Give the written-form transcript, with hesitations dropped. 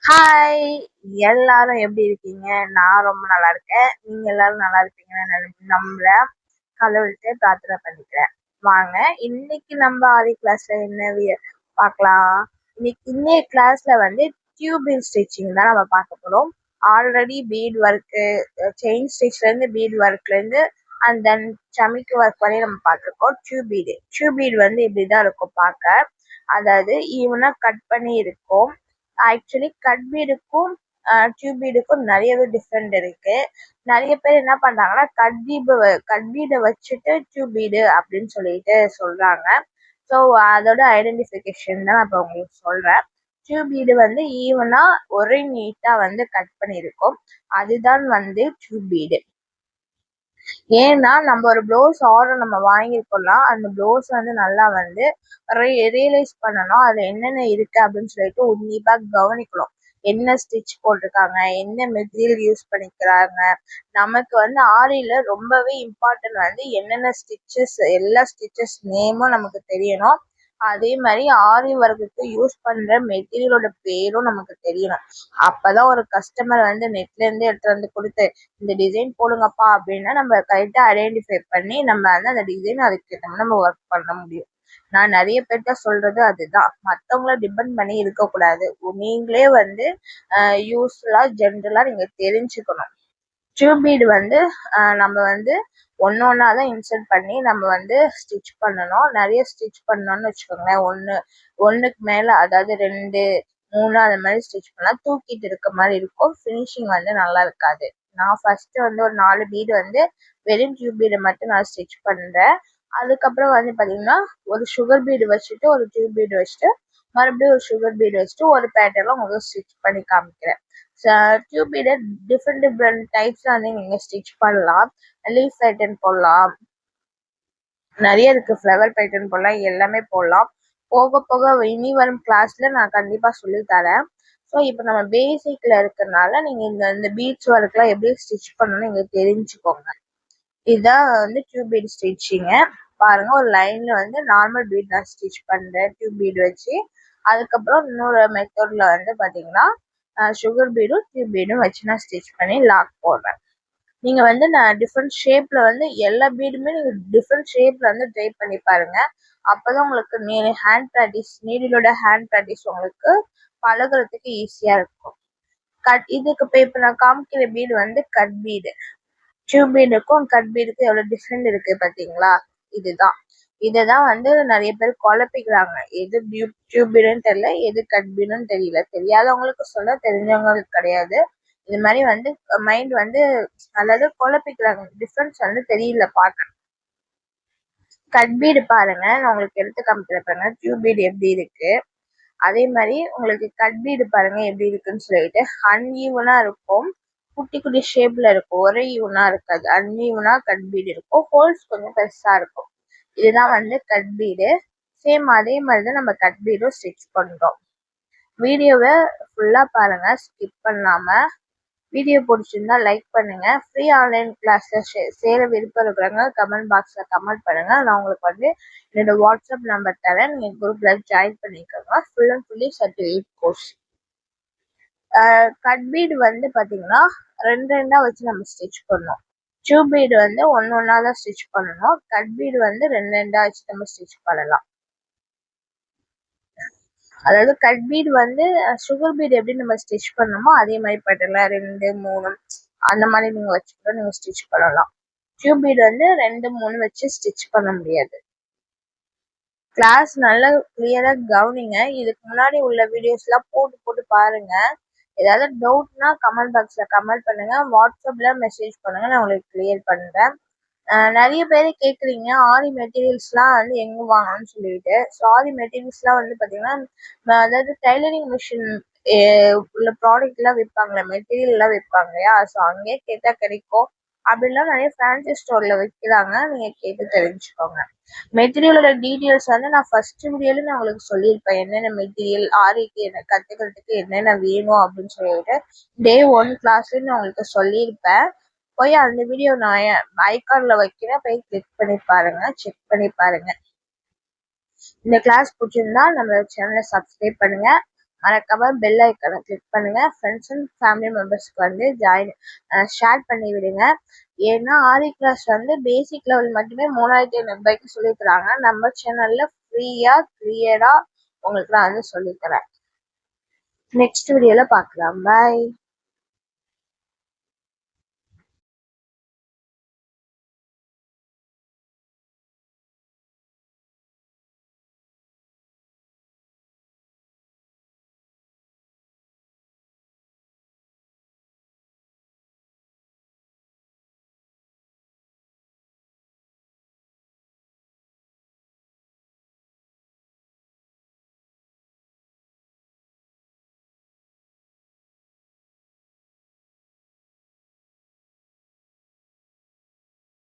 Hi! எல்லாரும் எப்படி இருக்கீங்க? நான் ரொம்ப நல்லா இருக்கேன். நீங்க எல்லாரும் நல்லா இருப்பீங்கன்னு நம்புறேன். கடவுள்ட்ட பிரார்த்தனை பண்ணிக்கிறேன். வாங்க, இன்னைக்கு நம்ம ஆரி கிளாஸ்ல என்ன பார்க்கலாம். இன்னைய கிளாஸ்ல வந்து டியூபிங் ஸ்டிச்சிங் தான் நம்ம பார்க்க போறோம். ஆல்ரெடி பீட் ஒர்க்கு, செயின் ஸ்டிச்ல இருந்து பீட் ஒர்க்ல இருந்து அண்ட் தென் சமிக்கு ஒர்க் வரையும் நம்ம பார்த்துருக்கோம். டியூபீடு வந்து இப்படிதான் இருக்கும் பார்க்க. அதாவது ஈவனா கட் பண்ணி இருக்கும். ஆக்சுவலி கட் பீடுக்கும் டியூப் பீடுக்கும் நிறையவே டிஃப்ரெண்ட் இருக்கு. நிறைய பேர் என்ன பண்றாங்கன்னா கட் பீடை வச்சுட்டு டியூப் பீடு அப்படின்னு சொல்லிட்டு சொல்றாங்க. ஸோ அதோட ஐடென்டிஃபிகேஷன் தான் நான் இப்போ உங்களுக்கு சொல்றேன். டியூப் பீடு வந்து ஈவனா ஒரே நீட்டா வந்து கட் பண்ணியிருக்கும். அதுதான் வந்து டியூப் பீடு. ஏன்னா நம்ம ஒரு ப்ளவுஸ் ஆர்டர் நம்ம வாங்கியிருக்கோம்னா அந்த ப்ளவுஸ் வந்து நல்லா வந்து ரியலைஸ் பண்ணணும் அதுல என்னென்ன இருக்கு அப்படின்னு சொல்லிட்டு உன்னிப்பா கவனிக்கணும். என்ன ஸ்டிச் போட்டிருக்காங்க, என்ன மெட்டீரியல் யூஸ் பண்ணிக்கிறாங்க. நமக்கு வந்து ஆரியில ரொம்பவே இம்பார்ட்டன்ட் வந்து என்னென்ன ஸ்டிச்சஸ், எல்லா ஸ்டிச்சஸ் நேமும் நமக்கு தெரியணும். அதே மாதிரி ஆரி ஒர்க்குக்கு யூஸ் பண்ற மெட்டீரியலோட பேரும் நமக்கு தெரியணும். அப்பதான் ஒரு கஸ்டமர் வந்து நெட்ல இருந்து எடுத்து வந்து கொடுத்து இந்த டிசைன் போடுங்கப்பா அப்படின்னா நம்ம கரெக்டா ஐடென்டிஃபை பண்ணி நம்ம வந்து அந்த டிசைன் அதுக்கு நம்ம ஒர்க் பண்ண முடியும். நான் நிறைய பேர்ட்ட சொல்றது அதுதான். மற்றவங்கள டிபெண்ட் பண்ணி இருக்கக்கூடாது. நீங்களே வந்து யூஸ்ஃபுல்லா ஜென்ரலா நீங்க தெரிஞ்சுக்கணும். டியூப் பீடு வந்து நம்ம வந்து ஒன்னொன்னா தான் இன்சர்ட் பண்ணி நம்ம வந்து ஸ்டிச் பண்ணணும். நிறைய ஸ்டிச் பண்ணோம்னு வச்சுக்கோங்களேன், ஒண்ணுக்கு மேல அதாவது 2, 3 அந்த மாதிரி ஸ்டிச் பண்ணா தூக்கிட்டு இருக்க மாதிரி இருக்கும். ஃபினிஷிங் வந்து நல்லா இருக்காது. நான் ஃபர்ஸ்ட் வந்து ஒரு 4 பீடு வந்து வெறும் டியூப் பீடை மட்டும் நான் ஸ்டிச் பண்றேன். அதுக்கப்புறம் வந்து பாத்தீங்கன்னா ஒரு சுகர் பீடு வச்சுட்டு ஒரு டியூப் பீடு வச்சுட்டு மறுபடியும் ஒரு சுகர் பீடு வச்சுட்டு ஒரு பேட்டர்ல உங்களுக்கு ஸ்டிச் பண்ணி காமிக்கிறேன். டியூப் பீடை டிஃப்ரெண்ட் டைப்ஸ்ல வந்து நீங்க ஸ்டிச் பண்ணலாம். லீஃப் பேட்டர்ன் போடலாம், நிறைய இருக்கு. ஃப்ளவர் பேட்டர்ன் போடலாம், எல்லாமே போடலாம். போக போக இனி வரும் கிளாஸ்ல நான் கண்டிப்பா சொல்லி தரேன். ஸோ இப்போ நம்ம பேசிக்ல இருக்கிறதுனால நீங்க இந்த பீட்ஸ் ஒர்க்லாம் எப்படி ஸ்டிச் பண்ணணும்னு நீங்க தெரிஞ்சுக்கோங்க. இதுதான் வந்து டியூப் பீட் ஸ்டிச்சிங்க. பாருங்க, ஒரு லைன்ல வந்து நார்மல் பீட் நான் ஸ்டிச் பண்றேன் டியூப் பீட் வச்சு. அதுக்கப்புறம் இன்னொரு மெத்தட்ல வந்து பாத்தீங்கன்னா சுகர் பீடும் டியூப் பீடும் வச்சு நான் ஸ்டிச் பண்ணி லாக் போடுறேன். நீங்க வந்து நான் டிஃப்ரெண்ட் ஷேப்ல வந்து எல்லா பீடுமே நீங்க டிஃப்ரெண்ட் ஷேப்ல வந்து ட்ரை பண்ணி பாருங்க. அப்பதான் உங்களுக்கு ஹேண்ட் ப்ராக்டிஸ், நீடிலோட ஹேண்ட் ப்ராக்டிஸ் உங்களுக்கு பழகுறதுக்கு ஈஸியா இருக்கும். இதுக்கு இப்ப நான் காமிக்கிற பீடு வந்து கட் பீடு. டியூப் பீடுக்கும் கட் பீடுக்கும் எவ்வளவு டிஃப்ரெண்ட் இருக்கு பாத்தீங்களா? இததான் வந்து நிறைய பேர் குழப்பிக்கிறாங்க. எது டியூப் பீடுன்னு தெரியல, எது கட் பீடுன்னு தெரியல. தெரியாதவங்களுக்கு சொல்ல, தெரிஞ்சவங்களுக்கு கிடையாது. இது மாதிரி வந்து மைண்ட் வந்து அதாவது குழப்பிக்கிறாங்க. டிஃப்ரென்ஸ் வந்து தெரியல பார்க்க. கட் பீடு பாருங்க, நான் உங்களுக்கு எடுத்து காமிக்கிறேன் பாருங்க டியூப் பீடு எப்படி இருக்கு. அதே மாதிரி உங்களுக்கு கட் பீடு பாருங்க எப்படி இருக்குன்னு சொல்லிட்டு அன்ஈவனா இருக்கும். குட்டி குட்டி ஷேப்ல இருக்கும், ஒரே ஈவனா இருக்காது. அன்ஈவனா கட் பீடு இருக்கும். ஹோல்ஸ் கொஞ்சம் பெருசா இருக்கும். இதுதான் வந்து கட் பீடு. சேம் அதே மாதிரிதான் நம்ம கட் பீடும் ஸ்டிச் பண்றோம். வீடியோவை ஃபுல்லா பாருங்க, ஸ்கிப் பண்ணாம. வீடியோ பிடிச்சிருந்தா லைக் பண்ணுங்க. ஃப்ரீ ஆன்லைன் கிளாஸ்ல சேர விருப்பம் இருக்கிறவங்க கமெண்ட் பாக்ஸ்ல கமெண்ட் பண்ணுங்க. நான் உங்களுக்கு வந்து என்னோட வாட்ஸ்அப் நம்பர் தரேன், நீங்க குரூப்ல ஜாயின் பண்ணிக்கோங்க. Full and fully certificate course. கட் பீடு வந்து பாத்தீங்கன்னா ரெண்டா வச்சு நம்ம ஸ்டிச் பண்ணோம். டியூப் பீடு வந்து ஒன்னொன்னா தான் ஸ்டிச் பண்ணணும். கட் பீடு வந்து ரெண்டா வச்சு நம்ம ஸ்டிச் பண்ணலாம். அதாவது கட் பீடு வந்து சுகர் பீடு எப்படி நம்ம ஸ்டிச் பண்ணணுமோ அதே மாதிரி பேட்டர்ல 2, 3 அந்த மாதிரி நீங்க வச்சு கூட நீங்க ஸ்டிச் பண்ணலாம். டியூப் பீடு வந்து 2, 3 வச்சு ஸ்டிச் பண்ண முடியாது. கிளாஸ் நல்லா கிளியரா கவனிங்க. இதுக்கு முன்னாடி உள்ள வீடியோஸ் எல்லாம் போட்டு பாருங்க. ஏதாவது டவுட்னா கமெண்ட் பாக்ஸ்ல கமெண்ட் பண்ணுங்க, வாட்ஸ்அப்ல மெசேஜ் பண்ணுங்க, நான் உங்களுக்கு கிளியர் பண்றேன். நிறைய பேர் கேக்குறீங்க ஆரி மெட்டீரியல்ஸ் எல்லாம் வந்து எங்க வாங்கணும்னு சொல்லிட்டு. ஸோ ஆரி மெட்டீரியல்ஸ் எல்லாம் வந்து பாத்தீங்கன்னா அதாவது டைலரிங் மிஷின் உள்ள ப்ராடக்ட் எல்லாம் விற்பாங்களே, மெட்டீரியல் எல்லாம் விற்பாங்க இல்லையா, ஸோ அங்கேயே கேட்டா கிடைக்கும். அப்படிலாம் நிறைய ஃபேன்சி ஸ்டோர்ல விற்கிறாங்க, நீங்க கேட்டு தெரிஞ்சுக்கோங்க. மெட்டீரியலோட டீட்டெயில்ஸ் வந்து நான் ஃபர்ஸ்ட் வீடியோல நான் உங்களுக்கு சொல்லியிருப்பேன். என்னென்ன மெட்டீரியல் ஆரிக்கு என்ன கத்துக்கிறதுக்கு என்னென்ன வேணும் அப்படின்னு சொல்லிட்டு Day 1 கிளாஸ்ல நான் உங்களுக்கு சொல்லியிருப்பேன். போய் அந்த வீடியோ நான் ஐகான்ல வைக்கிறேன், போய் கிளிக் பண்ணி பாருங்க, செக் பண்ணி பாருங்க. இந்த கிளாஸ் பிடிச்சிருந்தா நம்ம சேனலை சப்ஸ்கிரைப் பண்ணுங்க. மறக்காம பெல் ஐக்கானை கிளிக் பண்ணுங்க. ஃப்ரெண்ட்ஸ் அண்ட் ஃபேமிலி மெம்பர்ஸ்க்கு வந்து ஷேர் பண்ணி விடுங்க. ஏன்னா ஆரி கிளாஸ் வந்து பேசிக் லெவல் மட்டுமே 3500 சொல்லி தராங்க. நம்ம சேனல்ல ஃப்ரீயா கிளியரா உங்களுக்கு நான் வந்து சொல்லித்தரேன். நெக்ஸ்ட் வீடியோல பார்க்கலாம். பாய்.